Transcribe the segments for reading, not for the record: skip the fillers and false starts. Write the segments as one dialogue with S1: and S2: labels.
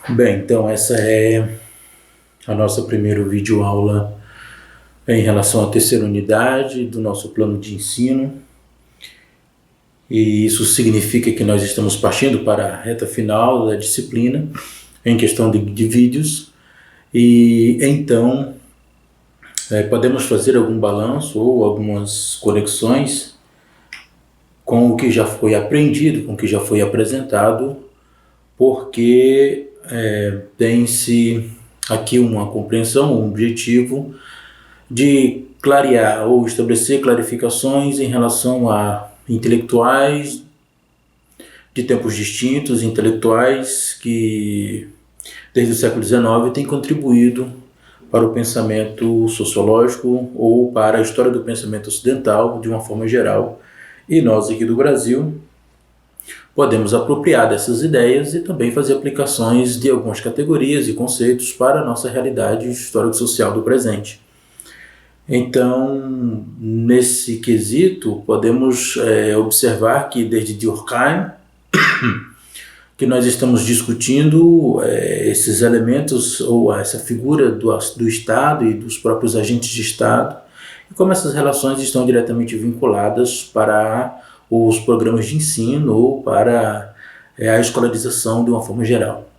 S1: Bem, então essa é a nossa primeira videoaula em relação à terceira unidade do nosso plano de ensino. E isso significa que nós estamos partindo para a reta final da disciplina em questão de vídeos. E então podemos fazer algum balanço ou algumas conexões com o que já foi aprendido, com o que já foi apresentado, porque tem-se aqui uma compreensão, um objetivo de clarear ou estabelecer clarificações em relação a intelectuais de tempos distintos, intelectuais que desde o século XIX têm contribuído para o pensamento sociológico ou para a história do pensamento ocidental de uma forma geral. E nós aqui do Brasil podemos apropriar dessas ideias e também fazer aplicações de algumas categorias e conceitos para a nossa realidade histórico-social do presente. Então, nesse quesito, podemos observar que desde Durkheim, que nós estamos discutindo esses elementos ou essa figura do Estado e dos próprios agentes de Estado, e como essas relações estão diretamente vinculadas para os programas de ensino ou para a escolarização de uma forma geral.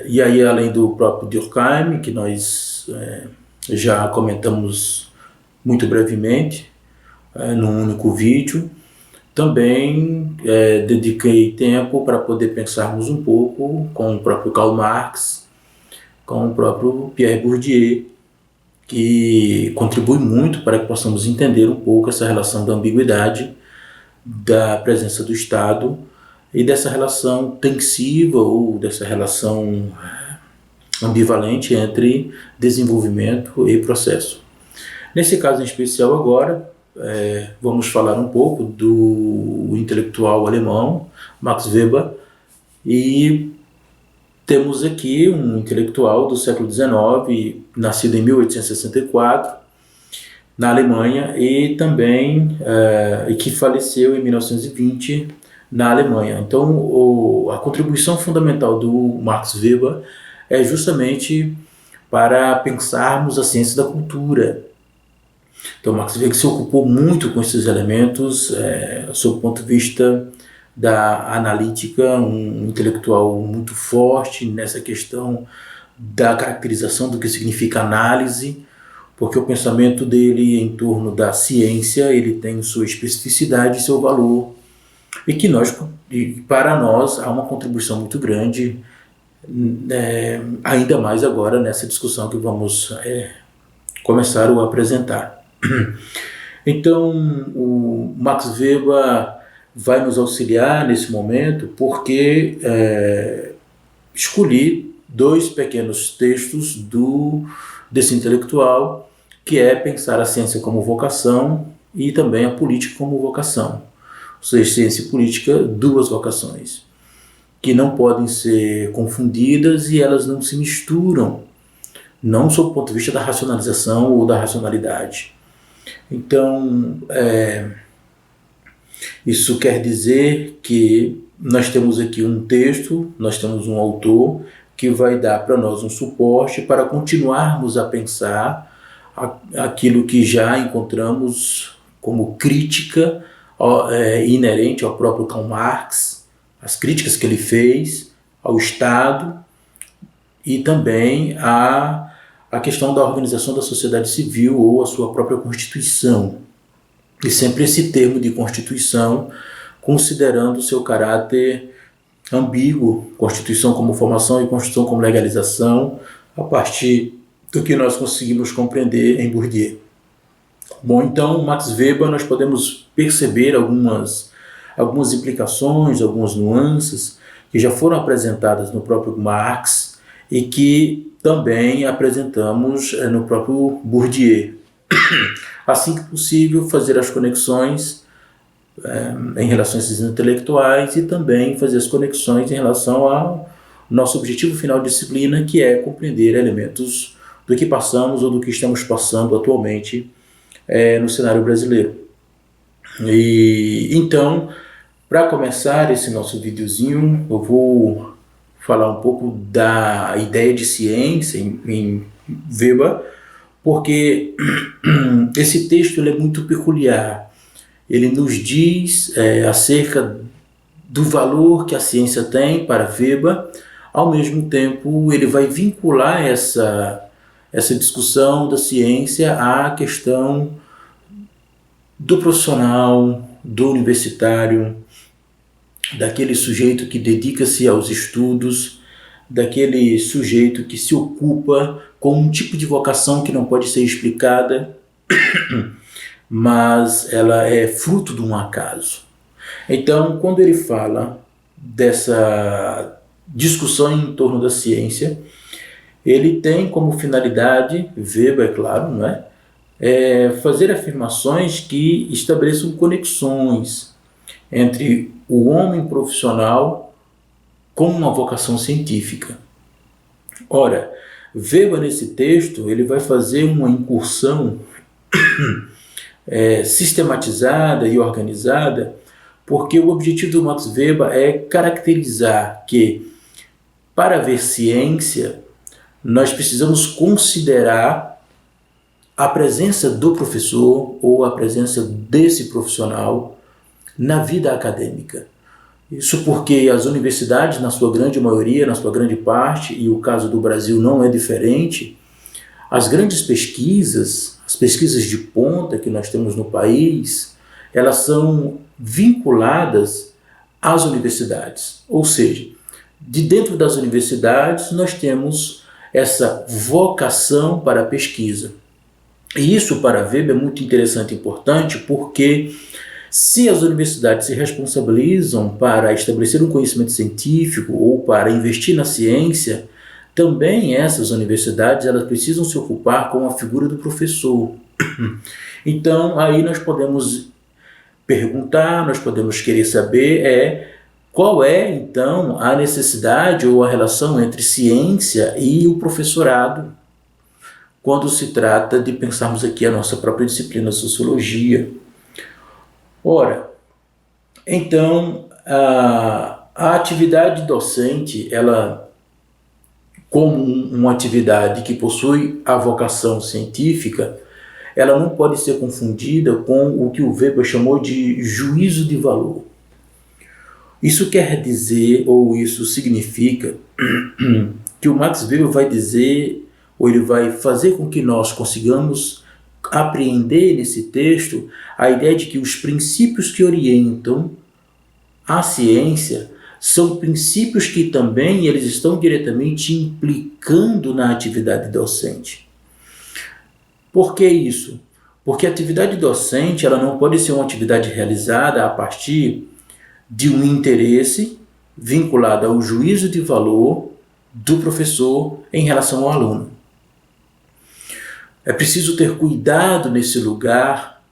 S1: E aí, além do próprio Durkheim, que nós já comentamos muito brevemente num único vídeo, também dediquei tempo para poder pensarmos um pouco com o próprio Karl Marx, com o próprio Pierre Bourdieu, que contribui muito para que possamos entender um pouco essa relação da ambiguidade, da presença do Estado e dessa relação tensiva ou dessa relação ambivalente entre desenvolvimento e processo. Nesse caso em especial agora, vamos falar um pouco do intelectual alemão Max Weber, e temos aqui um intelectual do século XIX, nascido em 1864, na Alemanha, e também que faleceu em 1920 na Alemanha. Então, a contribuição fundamental do Max Weber é justamente para pensarmos a ciência da cultura. Então, Max Weber se ocupou muito com esses elementos, sob o ponto de vista da analítica, um intelectual muito forte nessa questão da caracterização do que significa análise, porque o pensamento dele em torno da ciência, ele tem sua especificidade e seu valor, e para nós há uma contribuição muito grande, ainda mais agora nessa discussão que vamos começar a apresentar. Então, o Max Weber vai nos auxiliar nesse momento porque escolhi dois pequenos textos desse intelectual, que é pensar a ciência como vocação e também a política como vocação. Ou seja, ciência e política, duas vocações, que não podem ser confundidas e elas não se misturam, não sob o ponto de vista da racionalização ou da racionalidade. Então, isso quer dizer que nós temos aqui um texto, nós temos um autor que vai dar para nós um suporte para continuarmos a pensar aquilo que já encontramos como crítica inerente ao próprio Karl Marx, as críticas que ele fez ao Estado e também a questão da organização da sociedade civil ou a sua própria Constituição. E sempre esse termo de Constituição, considerando o seu caráter ambíguo, Constituição como formação e Constituição como legalização, a partir do que nós conseguimos compreender em Bourdieu. Bom, então, Max Weber, nós podemos perceber algumas implicações, algumas nuances que já foram apresentadas no próprio Marx e que também apresentamos no próprio Bourdieu. Assim que possível, fazer as conexões em relação a esses intelectuais e também fazer as conexões em relação ao nosso objetivo final de disciplina, que é compreender elementos do que passamos ou do que estamos passando atualmente no cenário brasileiro. E então, para começar esse nosso videozinho, eu vou falar um pouco da ideia de ciência em Weber, porque esse texto ele é muito peculiar. Ele nos diz acerca do valor que a ciência tem para Weber. Ao mesmo tempo, ele vai vincular essa discussão da ciência à questão do profissional, do universitário, daquele sujeito que dedica-se aos estudos, daquele sujeito que se ocupa com um tipo de vocação que não pode ser explicada, mas ela é fruto de um acaso. Então, quando ele fala dessa discussão em torno da ciência, ele tem como finalidade, Weber, é claro, não é? Fazer afirmações que estabeleçam conexões entre o homem profissional com uma vocação científica. Ora, Weber nesse texto ele vai fazer uma incursão sistematizada e organizada, porque o objetivo do Max Weber é caracterizar que, para haver ciência, nós precisamos considerar a presença do professor ou a presença desse profissional na vida acadêmica. Isso porque as universidades, na sua grande maioria, na sua grande parte, e o caso do Brasil não é diferente, as grandes pesquisas, as pesquisas de ponta que nós temos no país, elas são vinculadas às universidades. Ou seja, de dentro das universidades nós temos essa vocação para a pesquisa. E isso para Weber é muito interessante e importante porque se as universidades se responsabilizam para estabelecer um conhecimento científico ou para investir na ciência, também essas universidades elas precisam se ocupar com a figura do professor. Então, aí nós podemos perguntar, nós podemos querer saber qual é, então, a necessidade ou a relação entre ciência e o professorado, quando se trata de pensarmos aqui a nossa própria disciplina, a sociologia. Ora, então, a atividade docente, ela, como uma atividade que possui a vocação científica, ela não pode ser confundida com o que o Weber chamou de juízo de valor. Isso quer dizer, ou isso significa, que o Max Weber vai dizer, ou ele vai fazer com que nós consigamos apreender nesse texto a ideia de que os princípios que orientam a ciência são princípios que também eles estão diretamente implicando na atividade docente. Por que isso? Porque a atividade docente ela não pode ser uma atividade realizada a partir de um interesse vinculado ao juízo de valor do professor em relação ao aluno. É preciso ter cuidado nesse lugar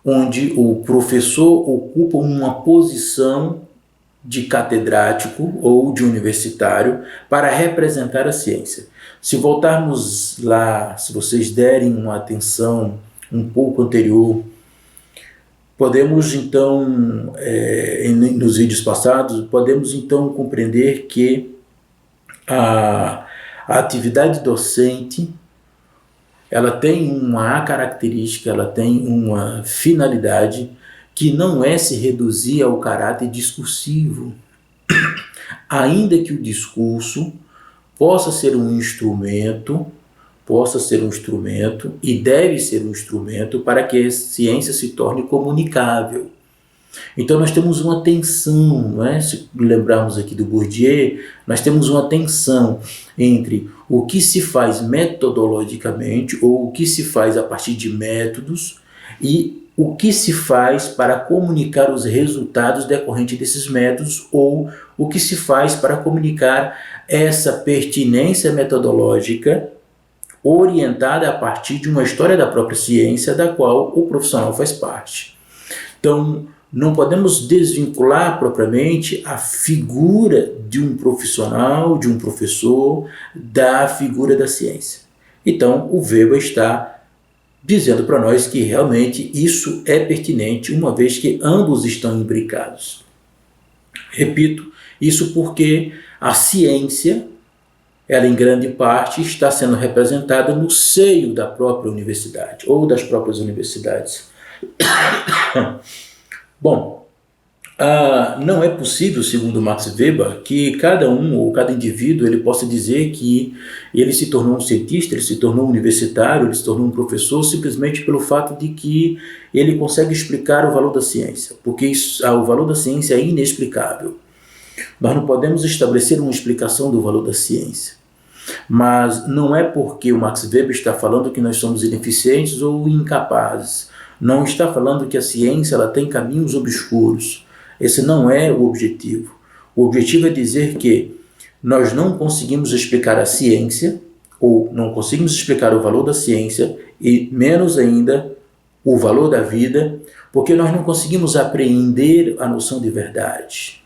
S1: onde o professor ocupa uma posição de catedrático ou de universitário para representar a ciência. Se voltarmos lá, se vocês derem uma atenção um pouco anterior, podemos então, nos vídeos passados, podemos então compreender que a atividade docente ela tem uma característica, ela tem uma finalidade que não é se reduzir ao caráter discursivo, ainda que o discurso possa ser um instrumento e deve ser um instrumento para que a ciência se torne comunicável. Então nós temos uma tensão, não é? Se lembrarmos aqui do Bourdieu, nós temos uma tensão entre o que se faz metodologicamente ou o que se faz a partir de métodos e o que se faz para comunicar os resultados decorrentes desses métodos ou o que se faz para comunicar essa pertinência metodológica orientada a partir de uma história da própria ciência da qual o profissional faz parte. Então, não podemos desvincular propriamente a figura de um profissional, de um professor, da figura da ciência. Então, o Weber está dizendo para nós que realmente isso é pertinente, uma vez que ambos estão imbricados. Repito, isso porque A ciência, ela em grande parte está sendo representada no seio da própria universidade, ou das próprias universidades. Bom, não é possível, segundo Max Weber, que cada um ou cada indivíduo ele possa dizer que ele se tornou um cientista, ele se tornou um universitário, ele se tornou um professor simplesmente pelo fato de que ele consegue explicar o valor da ciência, porque o valor da ciência é inexplicável. Nós não podemos estabelecer uma explicação do valor da ciência. Mas não é porque o Max Weber está falando que nós somos ineficientes ou incapazes. Não está falando que a ciência ela tem caminhos obscuros. Esse não é o objetivo. O objetivo é dizer que nós não conseguimos explicar a ciência, ou não conseguimos explicar o valor da ciência, e menos ainda o valor da vida, porque nós não conseguimos apreender a noção de verdade.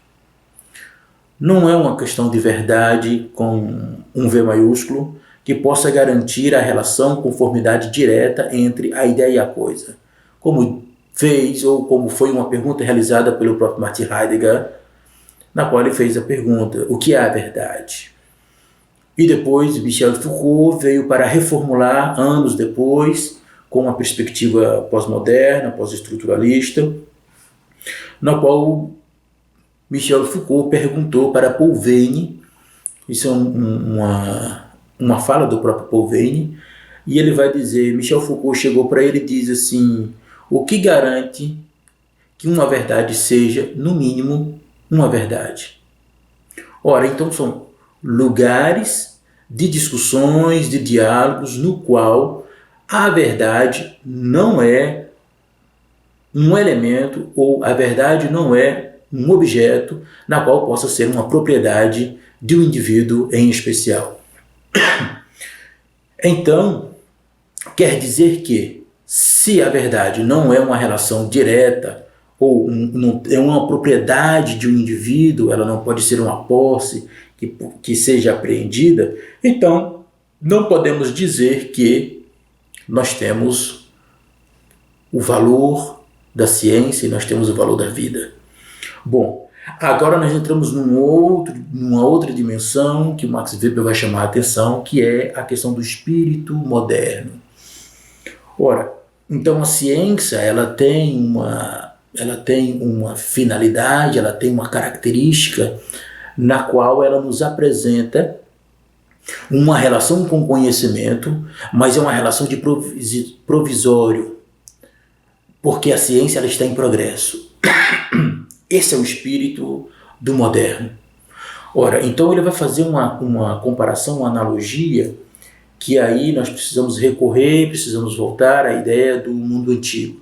S1: Não é uma questão de verdade com um V maiúsculo que possa garantir a relação, conformidade direta entre a ideia e a coisa. Como fez, ou como foi uma pergunta realizada pelo próprio Martin Heidegger, na qual ele fez a pergunta, o que é a verdade? E depois Michel Foucault veio para reformular, anos depois, com uma perspectiva pós-moderna, pós-estruturalista, na qual Michel Foucault perguntou para Paul Veyne, isso é uma fala do próprio Paul Veyne, e ele vai dizer, Michel Foucault chegou para ele e diz assim, o que garante que uma verdade seja, no mínimo, uma verdade? Ora, então são lugares de discussões, de diálogos, no qual a verdade não é um elemento, ou a verdade não é um objeto na qual possa ser uma propriedade de um indivíduo em especial. Então, quer dizer que, se a verdade não é uma relação direta, ou não é uma propriedade de um indivíduo, ela não pode ser uma posse que seja apreendida, então não podemos dizer que nós temos o valor da ciência e nós temos o valor da vida. Bom, agora nós entramos numa outra dimensão que o Max Weber vai chamar a atenção, que é a questão do espírito moderno. Ora, então a ciência ela tem uma finalidade, ela tem uma característica na qual ela nos apresenta uma relação com o conhecimento, mas é uma relação de provisório, porque a ciência ela está em progresso. Esse é o espírito do moderno. Ora, então ele vai fazer uma comparação, uma analogia, que aí nós precisamos recorrer, precisamos voltar à ideia do mundo antigo.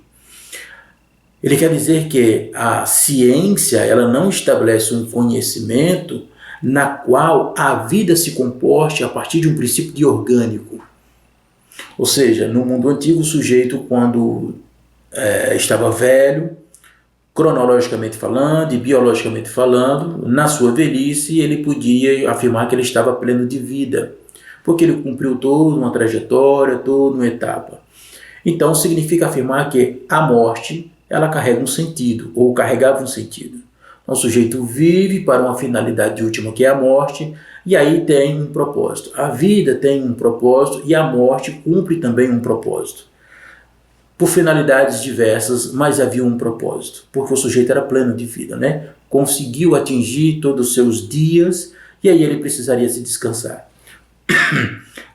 S1: Ele quer dizer que a ciência ela não estabelece um conhecimento na qual a vida se comporte a partir de um princípio de orgânico. Ou seja, no mundo antigo, o sujeito, quando estava velho, cronologicamente falando e biologicamente falando, na sua velhice ele podia afirmar que ele estava pleno de vida, porque ele cumpriu toda uma trajetória, toda uma etapa. Então significa afirmar que a morte ela carrega um sentido, ou carregava um sentido. Então, o sujeito vive para uma finalidade última, que é a morte, e aí tem um propósito. A vida tem um propósito e a morte cumpre também um propósito. Por finalidades diversas, mas havia um propósito, porque o sujeito era pleno de vida, né? Conseguiu atingir todos os seus dias e aí ele precisaria se descansar.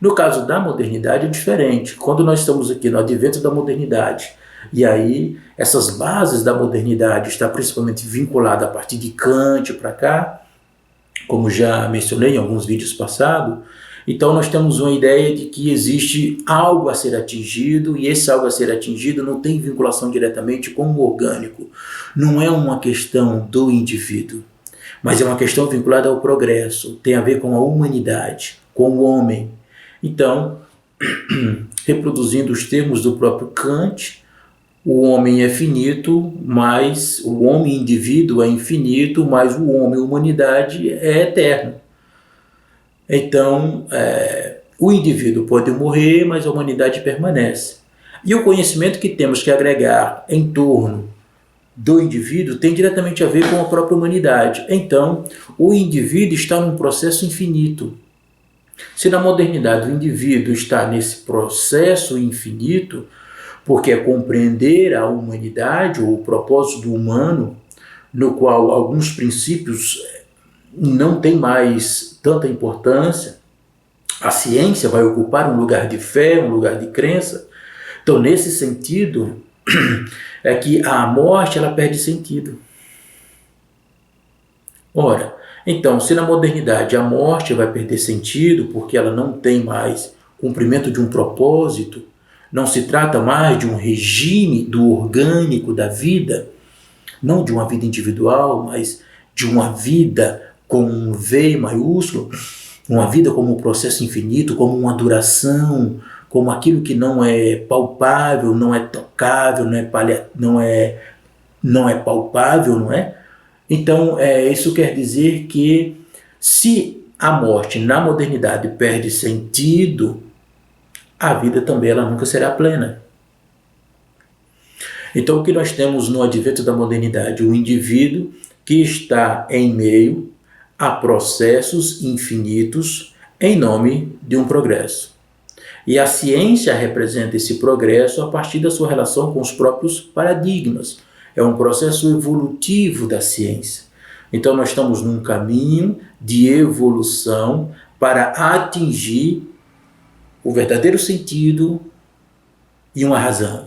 S1: No caso da modernidade é diferente. Quando nós estamos aqui no advento da modernidade, e aí essas bases da modernidade estão principalmente vinculadas a partir de Kant para cá, como já mencionei em alguns vídeos passados. Então nós temos uma ideia de que existe algo a ser atingido, e esse algo a ser atingido não tem vinculação diretamente com o orgânico. Não é uma questão do indivíduo, mas é uma questão vinculada ao progresso, tem a ver com a humanidade, com o homem. Então, reproduzindo os termos do próprio Kant, o homem é finito, mas o homem indivíduo é infinito, mas o homem humanidade é eterno. Então, o indivíduo pode morrer, mas a humanidade permanece. E o conhecimento que temos que agregar em torno do indivíduo tem diretamente a ver com a própria humanidade. Então, o indivíduo está num processo infinito. Se na modernidade o indivíduo está nesse processo infinito, porque é compreender a humanidade ou o propósito do humano, no qual alguns princípios não têm mais tanta importância, a ciência vai ocupar um lugar de fé, um lugar de crença. Então, nesse sentido, é que a morte ela perde sentido. Ora, então, se na modernidade a morte vai perder sentido porque ela não tem mais cumprimento de um propósito, não se trata mais de um regime do orgânico da vida, não de uma vida individual, mas de uma vida com um V maiúsculo, uma vida como um processo infinito, como uma duração, como aquilo que não é palpável, não é tocável, não é palpável, não é? Então, isso quer dizer que se a morte na modernidade perde sentido, a vida também ela nunca será plena. Então, o que nós temos no advento da modernidade? O indivíduo que está em meio a processos infinitos em nome de um progresso. E a ciência representa esse progresso a partir da sua relação com os próprios paradigmas. É um processo evolutivo da ciência. Então, nós estamos num caminho de evolução para atingir o verdadeiro sentido e uma razão.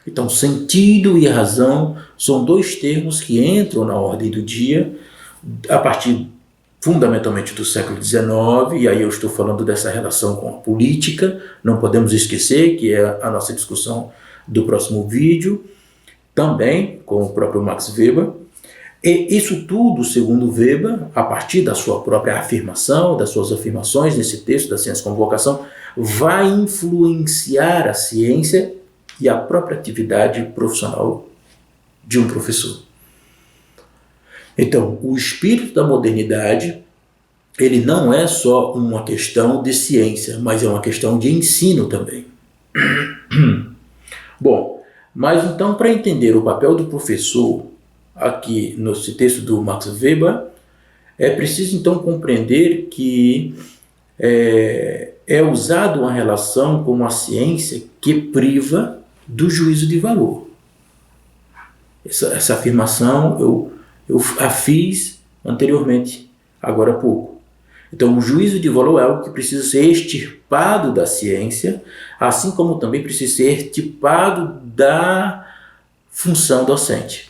S1: Então, sentido e razão são dois termos que entram na ordem do dia a partir fundamentalmente do século XIX, e aí eu estou falando dessa relação com a política, não podemos esquecer que é a nossa discussão do próximo vídeo, também com o próprio Max Weber. E isso tudo, segundo Weber, a partir da sua própria afirmação, das suas afirmações nesse texto da Ciência como Vocação, vai influenciar a ciência e a própria atividade profissional de um professor. Então, o espírito da modernidade, ele não é só uma questão de ciência, mas é uma questão de ensino também. Bom, mas então, para entender o papel do professor aqui nesse texto do Max Weber, é preciso então compreender que é usado uma relação com a ciência que priva do juízo de valor. Essa afirmação eu a fiz anteriormente, agora há pouco. Então, o juízo de valor é algo que precisa ser extirpado da ciência, assim como também precisa ser extirpado da função docente.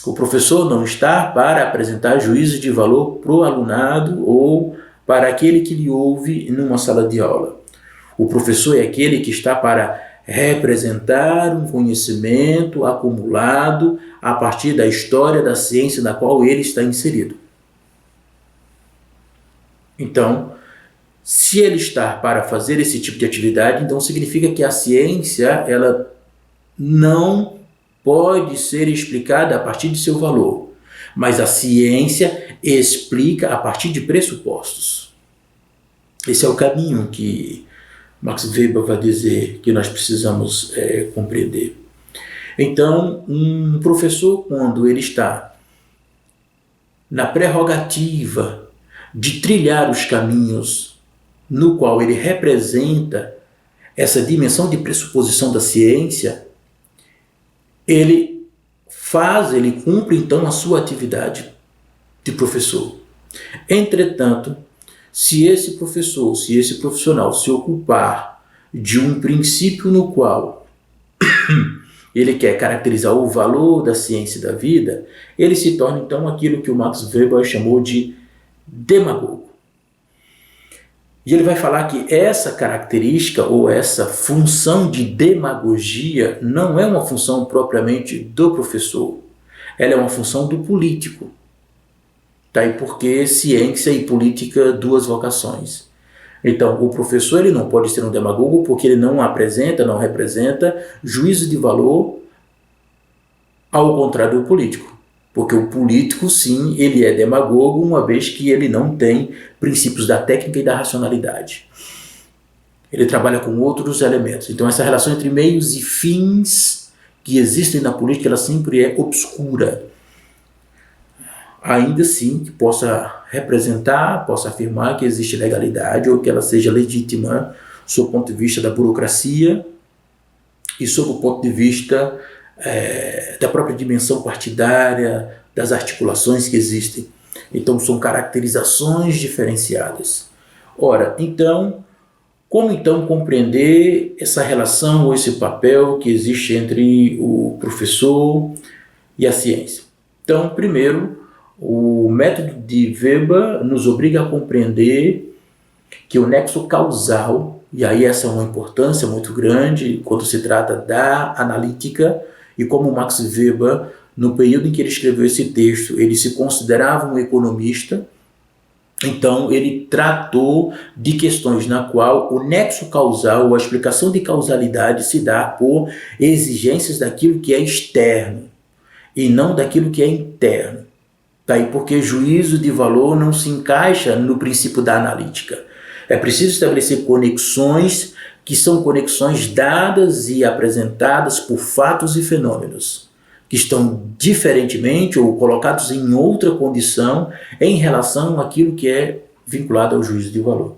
S1: O professor não está para apresentar juízo de valor para o alunado ou para aquele que lhe ouve numa sala de aula. O professor é aquele que está para representar um conhecimento acumulado a partir da história da ciência na qual ele está inserido. Então, se ele está para fazer esse tipo de atividade, então significa que a ciência ela não pode ser explicada a partir de seu valor, mas a ciência explica a partir de pressupostos. Esse é o caminho que Max Weber vai dizer que nós precisamos compreender. Então, um professor, quando ele está na prerrogativa de trilhar os caminhos no qual ele representa essa dimensão de pressuposição da ciência, ele cumpre então a sua atividade de professor. Entretanto, se esse professor, se esse profissional se ocupar de um princípio no qual ele quer caracterizar o valor da ciência e da vida, ele se torna então aquilo que o Max Weber chamou de demagogo. E ele vai falar que essa característica ou essa função de demagogia não é uma função propriamente do professor, ela é uma função do político. Daí porque ciência e política, duas vocações. Então, o professor ele não pode ser um demagogo porque ele não apresenta, não representa juízo de valor, ao contrário do político. Porque o político, sim, ele é demagogo, uma vez que ele não tem princípios da técnica e da racionalidade. Ele trabalha com outros elementos. Então, essa relação entre meios e fins que existem na política, ela sempre é obscura. Ainda assim, que possa representar, possa afirmar que existe legalidade ou que ela seja legítima sob o ponto de vista da burocracia e sob o ponto de vista da própria dimensão partidária, das articulações que existem. Então, são caracterizações diferenciadas. Ora, então, como então compreender essa relação ou esse papel que existe entre o professor e a ciência? Então, primeiro, o método de Weber nos obriga a compreender que o nexo causal, e aí essa é uma importância muito grande quando se trata da analítica, e como Max Weber, no período em que ele escreveu esse texto, ele se considerava um economista, então ele tratou de questões na qual o nexo causal, ou a explicação de causalidade se dá por exigências daquilo que é externo e não daquilo que é interno. Daí porque juízo de valor não se encaixa no princípio da analítica. É preciso estabelecer conexões que são conexões dadas e apresentadas por fatos e fenômenos, que estão diferentemente ou colocados em outra condição em relação àquilo que é vinculado ao juízo de valor.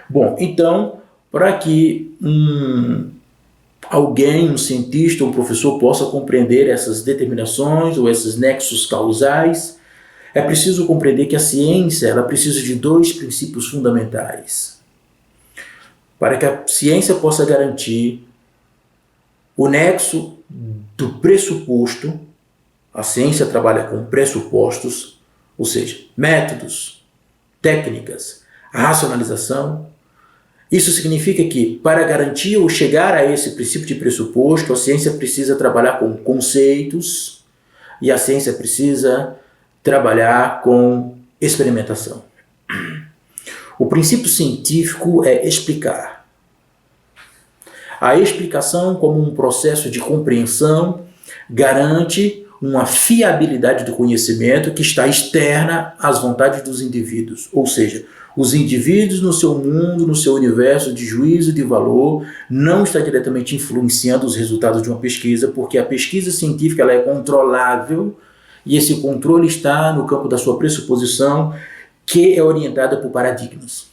S1: Bom, então, para que alguém, um cientista, um professor possa compreender essas determinações ou esses nexos causais, é preciso compreender que a ciência ela precisa de dois princípios fundamentais. Para que a ciência possa garantir o nexo do pressuposto, a ciência trabalha com pressupostos, ou seja, métodos, técnicas, racionalização. Isso significa que, para garantir ou chegar a esse princípio de pressuposto, a ciência precisa trabalhar com conceitos e a ciência precisa trabalhar com experimentação. O princípio científico é explicar. A explicação, como um processo de compreensão, garante uma fiabilidade do conhecimento que está externa às vontades dos indivíduos. Ou seja, os indivíduos no seu mundo, no seu universo de juízo de valor, não está diretamente influenciando os resultados de uma pesquisa, porque a pesquisa científica ela é controlável e esse controle está no campo da sua pressuposição, que é orientada por paradigmas.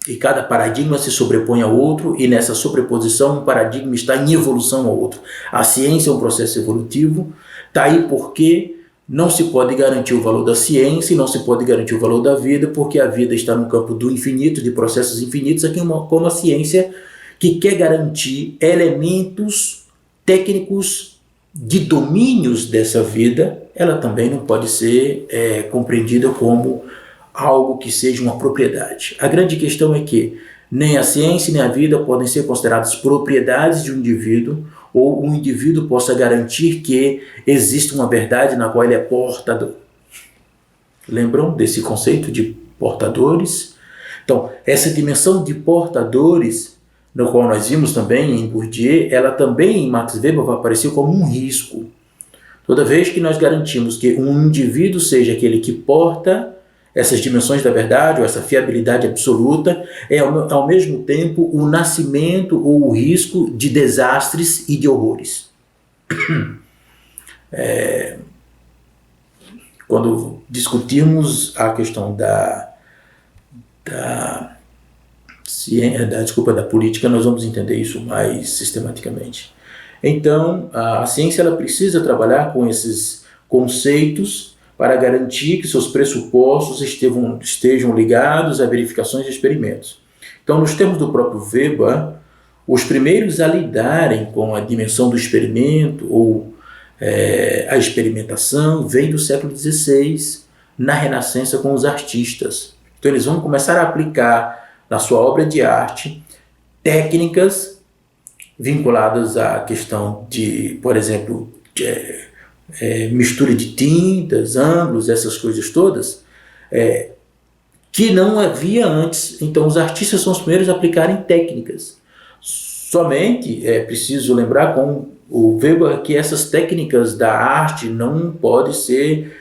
S1: E cada paradigma se sobrepõe ao outro, e nessa sobreposição um paradigma está em evolução ao outro. A ciência é um processo evolutivo, está aí porque não se pode garantir o valor da ciência e não se pode garantir o valor da vida, porque a vida está no campo do infinito, de processos infinitos, aqui como a ciência que quer garantir elementos técnicos de domínios dessa vida, ela também não pode ser compreendida como algo que seja uma propriedade. A grande questão é que nem a ciência nem a vida podem ser consideradas propriedades de um indivíduo, ou um indivíduo possa garantir que existe uma verdade na qual ele é portador. Lembram desse conceito de portadores? Então, essa dimensão de portadores, no qual nós vimos também em Bourdieu, ela também em Max Weber vai aparecer como um risco. Toda vez que nós garantimos que um indivíduo seja aquele que porta essas dimensões da verdade, ou essa fiabilidade absoluta, é ao mesmo tempo o nascimento ou o risco de desastres e de horrores. Quando discutirmos a questão da política, nós vamos entender isso mais sistematicamente. Então, a ciência ela precisa trabalhar com esses conceitos para garantir que seus pressupostos estejam ligados a verificações e experimentos. Então, nos termos do próprio Weber, os primeiros a lidarem com a dimensão do experimento ou a experimentação vem do século XVI, na Renascença com os artistas. Então, eles vão começar a aplicar na sua obra de arte técnicas vinculadas à questão de, por exemplo, mistura de tintas, ângulos, essas coisas todas, que não havia antes. Então, os artistas são os primeiros a aplicarem técnicas. Somente é preciso lembrar com o Weber que essas técnicas da arte não podem ser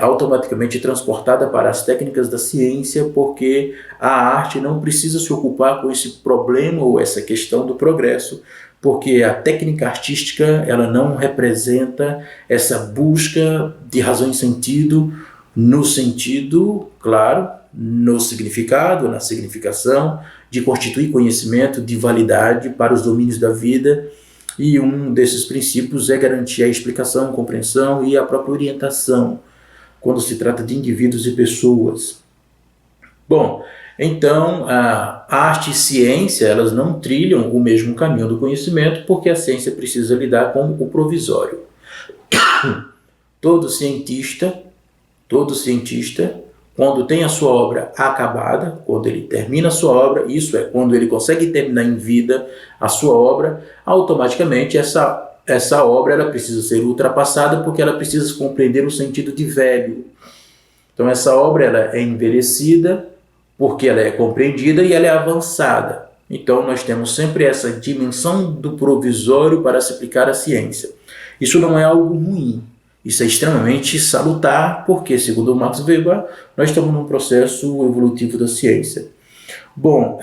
S1: automaticamente transportada para as técnicas da ciência, porque a arte não precisa se ocupar com esse problema ou essa questão do progresso, porque a técnica artística ela não representa essa busca de razão e sentido, no sentido, claro, no significado, na significação, de constituir conhecimento de validade para os domínios da vida, e um desses princípios é garantir a explicação, compreensão e a própria orientação, quando se trata de indivíduos e pessoas. Bom, então a arte e ciência elas não trilham o mesmo caminho do conhecimento, porque a ciência precisa lidar com o provisório. Todo cientista, quando tem a sua obra acabada, quando ele termina a sua obra, isso é, quando ele consegue terminar em vida a sua obra, automaticamente essa obra ela precisa ser ultrapassada, porque ela precisa compreender o sentido de velho. Então essa obra ela é envelhecida, porque ela é compreendida e ela é avançada. Então nós temos sempre essa dimensão do provisório para se aplicar à ciência. Isso não é algo ruim. Isso é extremamente salutar, porque, segundo Max Weber, nós estamos num processo evolutivo da ciência. Bom,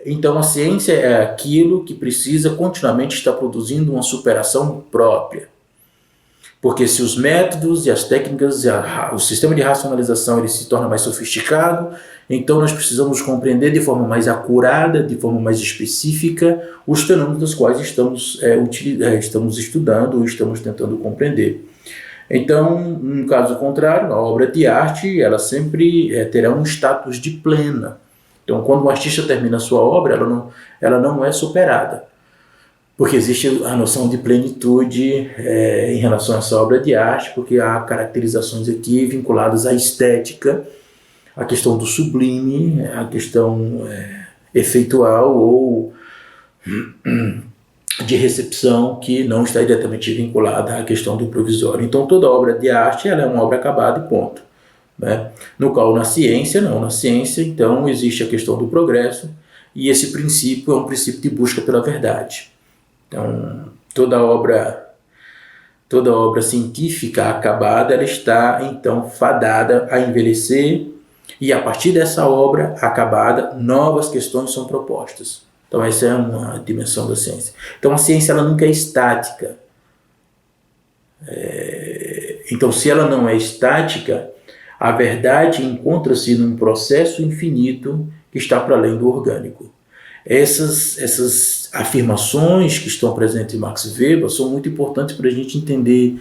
S1: então a ciência é aquilo que precisa continuamente estar produzindo uma superação própria. Porque se os métodos e as técnicas, o sistema de racionalização ele se torna mais sofisticado, então nós precisamos compreender de forma mais acurada, de forma mais específica, os fenômenos dos quais estamos estudando ou estamos tentando compreender. Então, no caso contrário, a obra de arte ela sempre terá um status de plena. Então, quando o artista termina a sua obra, ela não é superada, porque existe a noção de plenitude em relação a essa obra de arte, porque há caracterizações aqui vinculadas à estética, a questão do sublime, a questão efeitual ou de recepção que não está diretamente vinculada à questão do provisório. Então toda obra de arte ela é uma obra acabada e ponto. Né? No qual na ciência não, na ciência então existe a questão do progresso e esse princípio é um princípio de busca pela verdade. Então toda obra científica acabada ela está então fadada a envelhecer e a partir dessa obra acabada novas questões são propostas. Então essa é uma dimensão da ciência. Então a ciência ela nunca é estática. Então se ela não é estática, a verdade encontra-se num processo infinito que está para além do orgânico. Essas afirmações que estão presentes em Max Weber são muito importantes para a gente entender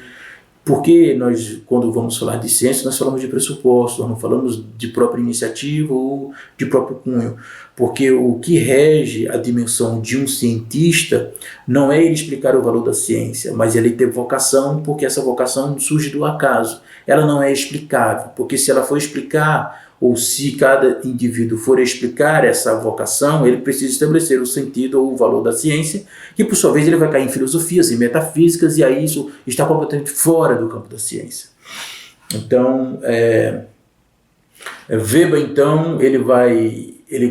S1: porque nós, quando vamos falar de ciência, nós falamos de pressuposto, nós não falamos de própria iniciativa ou de próprio cunho. Porque o que rege a dimensão de um cientista não é ele explicar o valor da ciência, mas ele ter vocação, porque essa vocação surge do acaso. Ela não é explicável, porque se ela for explicar, ou se cada indivíduo for explicar essa vocação, ele precisa estabelecer o sentido ou o valor da ciência, que por sua vez ele vai cair em filosofias, em metafísicas, e aí isso está completamente fora do campo da ciência. Então, Weber, então,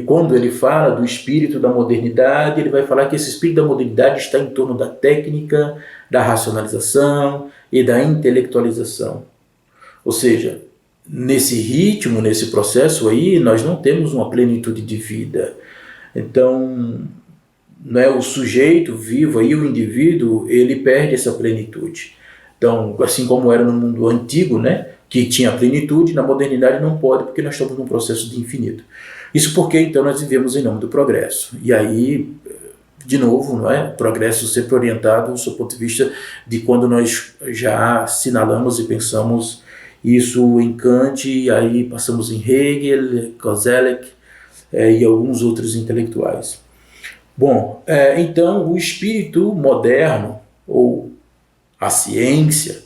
S1: quando ele fala do espírito da modernidade, ele vai falar que esse espírito da modernidade está em torno da técnica, da racionalização e da intelectualização. Ou seja, nesse ritmo, nesse processo aí, nós não temos uma plenitude de vida. Então, o sujeito vivo aí, o indivíduo, ele perde essa plenitude. Então, assim como era no mundo antigo, que tinha plenitude, na modernidade não pode, porque nós estamos num processo de infinito. Isso porque, então, nós vivemos em nome do progresso. E aí, de novo, o progresso sempre orientado do seu ponto de vista de quando nós já assinalamos e pensamos isso em Kant, e aí passamos em Hegel, Koselleck e alguns outros intelectuais. Bom, então o espírito moderno, ou a ciência,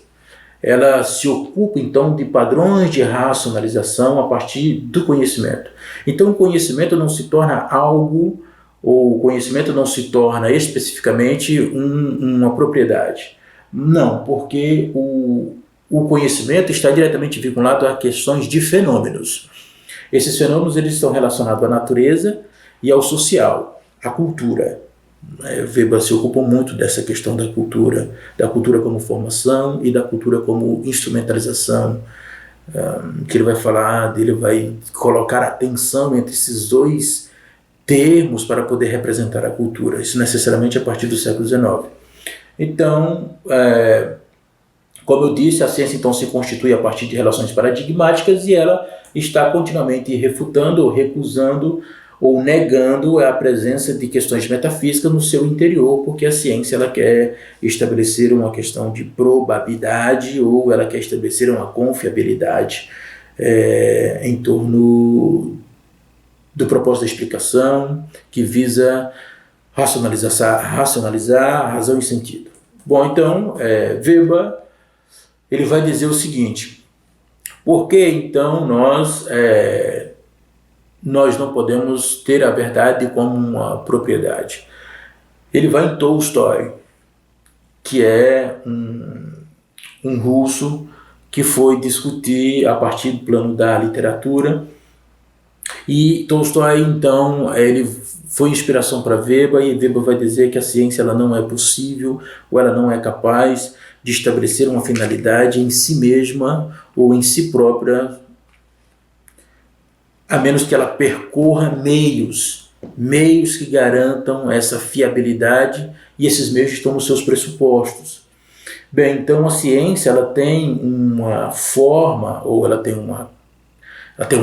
S1: ela se ocupa então de padrões de racionalização a partir do conhecimento. Então o conhecimento não se torna algo, ou o conhecimento não se torna especificamente uma propriedade. Não, porque o conhecimento está diretamente vinculado a questões de fenômenos. Esses fenômenos eles estão relacionados à natureza e ao social, à cultura. Weber se ocupou muito dessa questão da cultura como formação e da cultura como instrumentalização, que ele vai falar, ele vai colocar a tensão entre esses dois termos para poder representar a cultura, isso necessariamente a partir do século XIX. Então, como eu disse, a ciência então se constitui a partir de relações paradigmáticas e ela está continuamente refutando ou recusando ou negando a presença de questões metafísicas no seu interior, porque a ciência ela quer estabelecer uma questão de probabilidade ou ela quer estabelecer uma confiabilidade em torno do propósito da explicação, que visa racionalizar a razão e sentido. Bom, então, Weber ele vai dizer o seguinte: por que então nós não podemos ter a verdade como uma propriedade? Ele vai em Tolstói, que é um russo que foi discutir a partir do plano da literatura, e Tolstói então ele foi inspiração para Weber, e Weber vai dizer que a ciência ela não é possível ou ela não é capaz de estabelecer uma finalidade em si mesma ou em si própria, a menos que ela percorra meios que garantam essa fiabilidade, e esses meios estão nos seus pressupostos. Bem, então a ciência ela tem uma forma, ou ela tem uma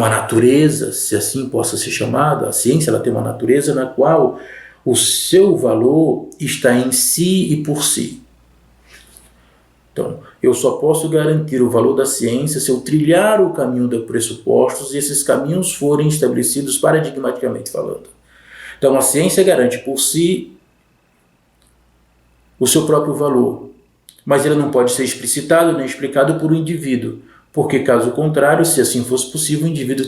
S1: natureza, se assim possa ser chamada. A ciência ela tem uma natureza na qual o seu valor está em si e por si. Então, eu só posso garantir o valor da ciência se eu trilhar o caminho dos pressupostos e esses caminhos forem estabelecidos paradigmaticamente falando. Então, a ciência garante por si o seu próprio valor, mas ele não pode ser explicitado nem explicado por um indivíduo, porque, caso contrário, se assim fosse possível, o indivíduo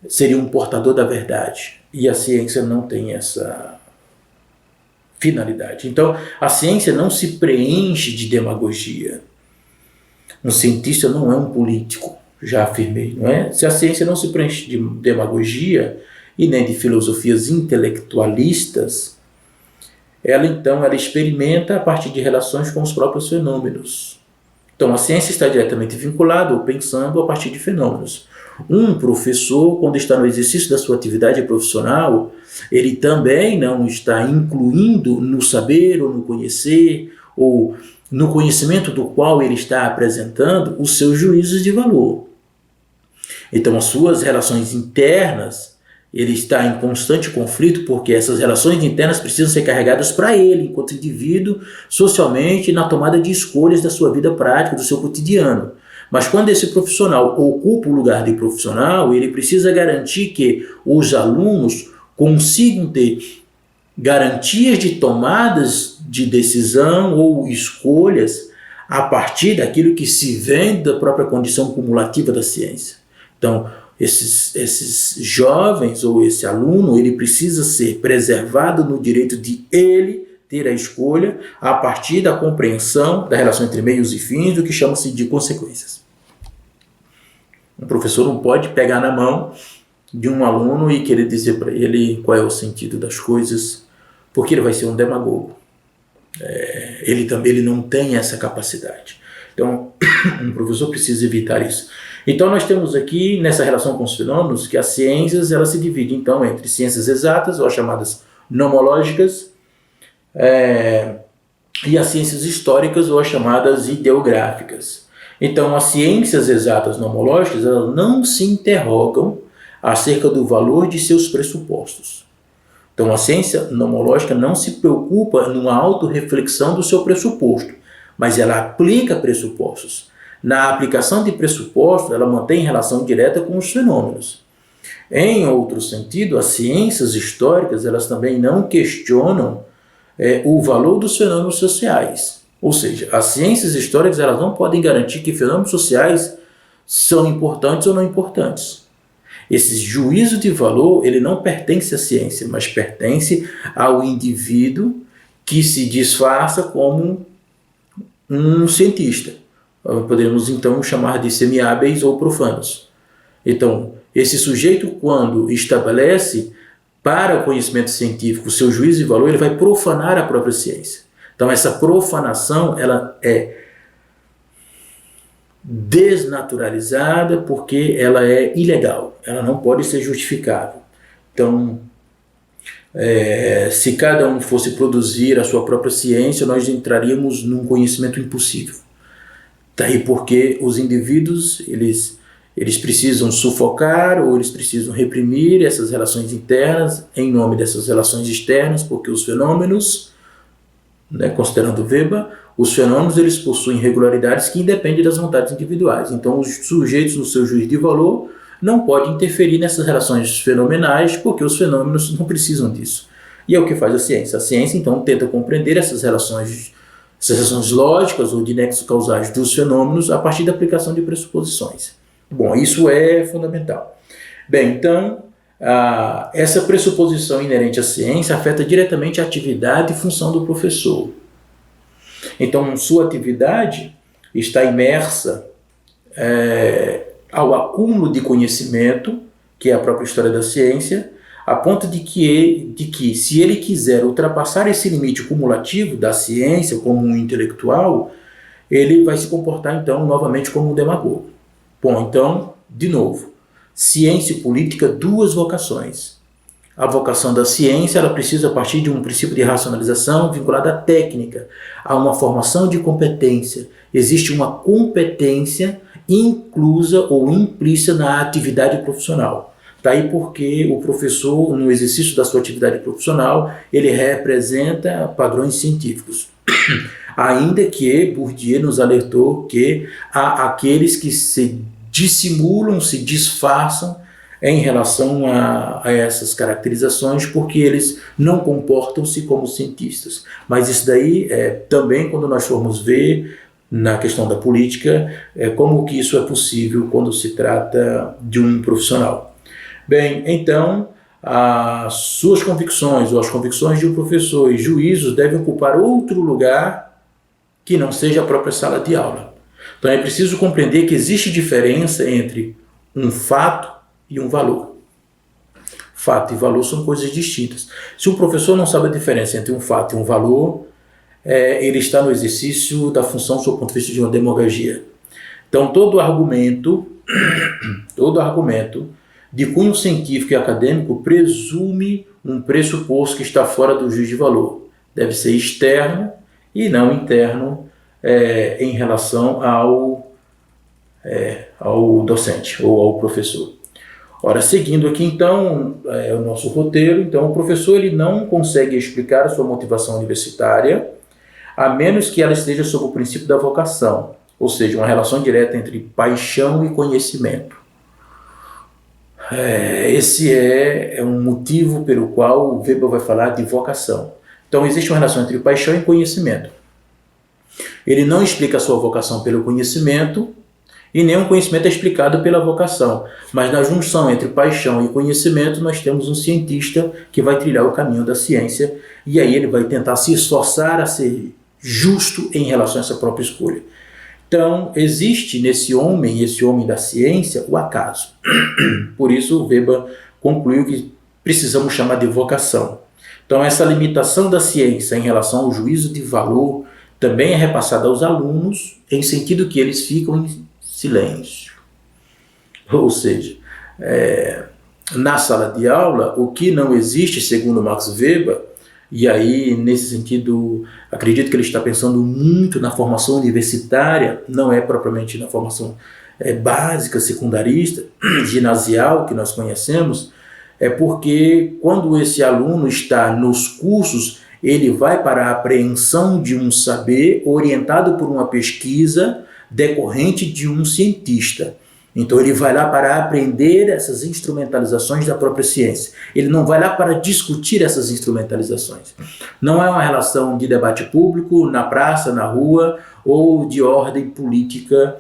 S1: seria um portador da verdade, e a ciência não tem essa finalidade. Então, a ciência não se preenche de demagogia. Um cientista não é um político, já afirmei, não é? Se a ciência não se preenche de demagogia e nem de filosofias intelectualistas, ela experimenta a partir de relações com os próprios fenômenos. Então, a ciência está diretamente vinculada ou pensando a partir de fenômenos. Um professor, quando está no exercício da sua atividade profissional, ele também não está incluindo no saber ou no conhecer ou no conhecimento do qual ele está apresentando os seus juízos de valor. Então, as suas relações internas, ele está em constante conflito, porque essas relações internas precisam ser carregadas para ele, enquanto indivíduo, socialmente, na tomada de escolhas da sua vida prática, do seu cotidiano. Mas quando esse profissional ocupa o lugar de profissional, ele precisa garantir que os alunos consigam ter garantias de tomadas de decisão ou escolhas a partir daquilo que se vem da própria condição cumulativa da ciência. Então, esses jovens ou esse aluno, ele precisa ser preservado no direito de ele ter a escolha a partir da compreensão da relação entre meios e fins, do que chama-se de consequências. Um professor não pode pegar na mão de um aluno e querer dizer para ele qual é o sentido das coisas, porque ele vai ser um demagogo. Ele não tem essa capacidade. Então, um professor precisa evitar isso. Então, nós temos aqui, nessa relação com os fenômenos, que as ciências ela se divide então entre ciências exatas, ou as chamadas nomológicas, e as ciências históricas, ou as chamadas ideográficas. Então, as ciências exatas nomológicas elas não se interrogam acerca do valor de seus pressupostos. Então, a ciência nomológica não se preocupa numa autorreflexão do seu pressuposto, mas ela aplica pressupostos. Na aplicação de pressupostos, ela mantém relação direta com os fenômenos. Em outro sentido, as ciências históricas elas também não questionam o valor dos fenômenos sociais. Ou seja, as ciências históricas elas não podem garantir que fenômenos sociais são importantes ou não importantes. Esse juízo de valor ele não pertence à ciência, mas pertence ao indivíduo que se disfarça como um cientista. Podemos então chamar de semihábeis ou profanos. Então, esse sujeito, quando estabelece para o conhecimento científico, o seu juízo de valor, ele vai profanar a própria ciência. Então, essa profanação, ela é desnaturalizada porque ela é ilegal, ela não pode ser justificável. Então, se cada um fosse produzir a sua própria ciência, nós entraríamos num conhecimento impossível. Daí porque os indivíduos, eles precisam sufocar ou eles precisam reprimir essas relações internas em nome dessas relações externas, porque os fenômenos, considerando Weber, os fenômenos eles possuem regularidades que independem das vontades individuais. Então, os sujeitos, no seu juízo de valor, não podem interferir nessas relações fenomenais, porque os fenômenos não precisam disso. E é o que faz a ciência. A ciência, então, tenta compreender essas relações lógicas ou de nexos causais dos fenômenos a partir da aplicação de pressuposições. Bom, isso é fundamental. Bem, então, essa pressuposição inerente à ciência afeta diretamente a atividade e função do professor. Então, sua atividade está imersa ao acúmulo de conhecimento, que é a própria história da ciência, a ponto de que se ele quiser ultrapassar esse limite cumulativo da ciência como um intelectual, ele vai se comportar, então, novamente como um demagogo. Bom, então, de novo, ciência e política, duas vocações. A vocação da ciência, ela precisa partir de um princípio de racionalização vinculado à técnica, a uma formação de competência. Existe uma competência inclusa ou implícita na atividade profissional. Daí porque o professor, no exercício da sua atividade profissional, ele representa padrões científicos. Ainda que Bourdieu nos alertou que há aqueles que se dissimulam, se disfarçam em relação a essas caracterizações, porque eles não comportam-se como cientistas. Mas isso daí, também quando nós formos ver na questão da política, como que isso é possível quando se trata de um profissional. Bem, então, as suas convicções ou as convicções de um professor e juízos devem ocupar outro lugar que não seja a própria sala de aula. Então é preciso compreender que existe diferença entre um fato e um valor. Fato e valor são coisas distintas. Se um professor não sabe a diferença entre um fato e um valor, ele está no exercício da função, do seu ponto de vista, de uma demagogia. Então todo argumento de cunho científico e acadêmico presume um pressuposto que está fora do juízo de valor. Deve ser externo e não interno em relação ao docente ou ao professor. Ora, seguindo aqui então o nosso roteiro, então o professor ele não consegue explicar a sua motivação universitária a menos que ela esteja sob o princípio da vocação, ou seja, uma relação direta entre paixão e conhecimento. Esse é um motivo pelo qual o Weber vai falar de vocação. Então existe uma relação entre paixão e conhecimento. Ele não explica a sua vocação pelo conhecimento e nenhum conhecimento é explicado pela vocação. Mas na junção entre paixão e conhecimento nós temos um cientista que vai trilhar o caminho da ciência e aí ele vai tentar se esforçar a ser justo em relação a essa própria escolha. Então existe nesse homem, esse homem da ciência, o acaso. Por isso Weber concluiu que precisamos chamar de vocação. Então essa limitação da ciência em relação ao juízo de valor também é repassada aos alunos em sentido que eles ficam em silêncio. Ou seja, na sala de aula, o que não existe, segundo Max Weber, e aí nesse sentido acredito que ele está pensando muito na formação universitária, não é propriamente na formação básica, secundarista, ginasial que nós conhecemos, é porque quando esse aluno está nos cursos, ele vai para a apreensão de um saber orientado por uma pesquisa decorrente de um cientista. Então ele vai lá para aprender essas instrumentalizações da própria ciência. Ele não vai lá para discutir essas instrumentalizações. Não é uma relação de debate público, na praça, na rua, ou de ordem política,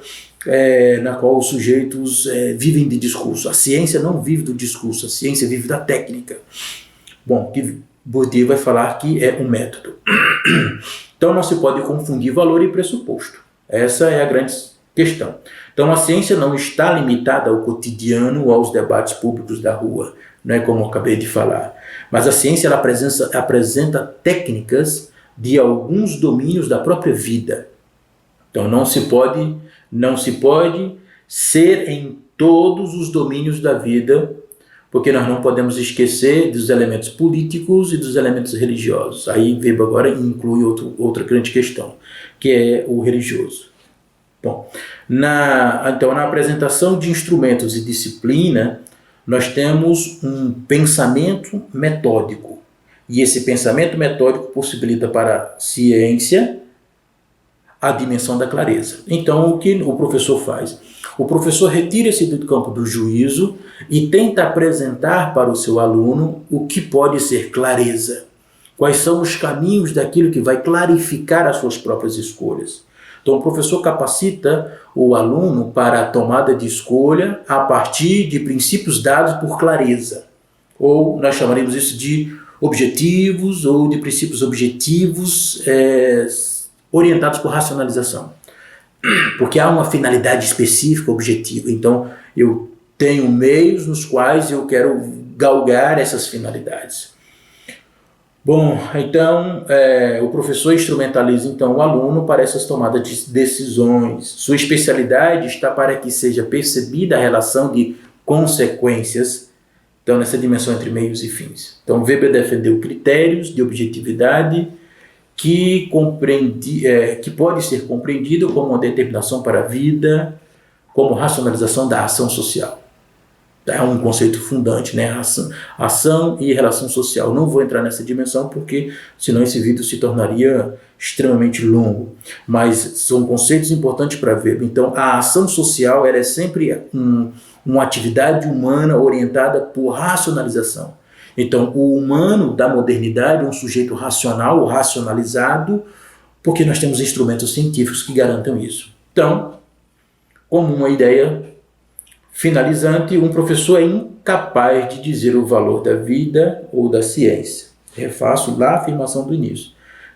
S1: na qual os sujeitos vivem de discurso. A ciência não vive do discurso, a ciência vive da técnica. Bom, que Bourdieu vai falar que é um método. Então não se pode confundir valor e pressuposto. Essa é a grande questão. Então, a ciência não está limitada ao cotidiano ou aos debates públicos da rua, não é como eu acabei de falar. Mas a ciência ela apresenta técnicas de alguns domínios da própria vida. Então, não se pode ser em todos os domínios da vida, porque nós não podemos esquecer dos elementos políticos e dos elementos religiosos. Aí Weber agora inclui outra grande questão, que é o religioso. Bom, então, na apresentação de instrumentos e disciplina, nós temos um pensamento metódico. E esse pensamento metódico possibilita para a ciência a dimensão da clareza. Então, o que o professor faz? O professor retira-se do campo do juízo e tenta apresentar para o seu aluno o que pode ser clareza. Quais são os caminhos daquilo que vai clarificar as suas próprias escolhas. Então, o professor capacita o aluno para a tomada de escolha a partir de princípios dados por clareza. Ou nós chamaremos isso de objetivos ou de princípios objetivos orientados por racionalização. Porque há uma finalidade específica, objetiva. Então, eu tenho meios nos quais eu quero galgar essas finalidades. Bom, então, o professor instrumentaliza então o aluno para essas tomadas de decisões. Sua especialidade está para que seja percebida a relação de consequências, então, nessa dimensão entre meios e fins. Então, Weber defendeu critérios de objetividade que pode ser compreendido como uma determinação para a vida, como racionalização da ação social. É um conceito fundante, né? Ação e relação social. Não vou entrar nessa dimensão porque senão esse vídeo se tornaria extremamente longo. Mas são conceitos importantes para ver. Então, a ação social ela é sempre uma atividade humana orientada por racionalização. Então, o humano da modernidade é um sujeito racional ou racionalizado porque nós temos instrumentos científicos que garantam isso. Então, como uma ideia finalizante, um professor é incapaz de dizer o valor da vida ou da ciência. Refaço lá a afirmação do início.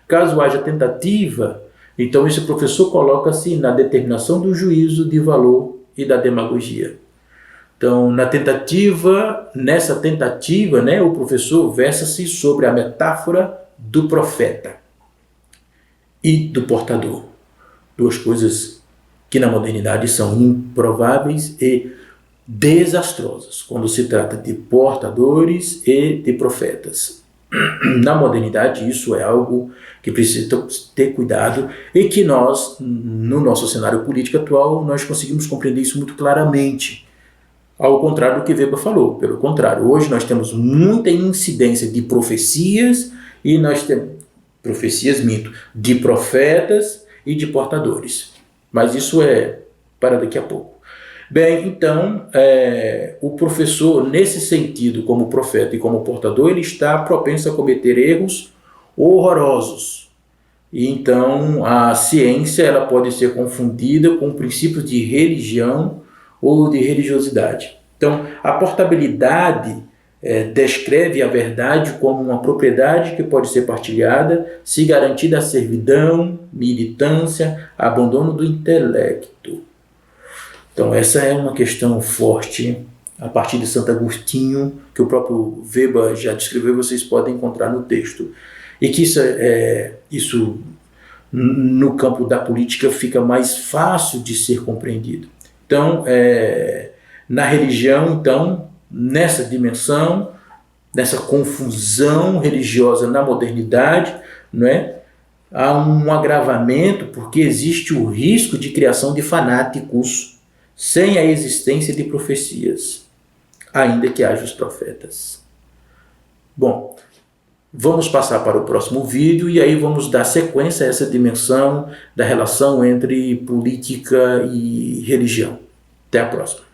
S1: Caso haja tentativa, então esse professor coloca-se na determinação do juízo de valor e da demagogia. Então, nessa tentativa, né, o professor versa-se sobre a metáfora do profeta e do portador. Duas coisas que na modernidade são improváveis e desastrosas, quando se trata de portadores e de profetas. Na modernidade, isso é algo que precisa ter cuidado e que nós, no nosso cenário político atual, nós conseguimos compreender isso muito claramente. Ao contrário do que Weber falou. Pelo contrário, hoje nós temos muita incidência de profecias e nós temos de profetas e de portadores. Mas isso é para daqui a pouco. Bem, então, o professor, nesse sentido, como profeta e como portador, ele está propenso a cometer erros horrorosos. E então, a ciência ela pode ser confundida com princípios de religião ou de religiosidade. Então, a portabilidade descreve a verdade como uma propriedade que pode ser partilhada se garantida a servidão, militância, abandono do intelecto. Então, essa é uma questão forte, a partir de Santo Agostinho, que o próprio Weber já descreveu, vocês podem encontrar no texto. E que isso no campo da política fica mais fácil de ser compreendido. Então, na religião, então, nessa dimensão, nessa confusão religiosa na modernidade, não é? Há um agravamento porque existe o risco de criação de fanáticos sem a existência de profecias, ainda que haja os profetas. Bom, vamos passar para o próximo vídeo e aí vamos dar sequência a essa dimensão da relação entre política e religião. Até a próxima.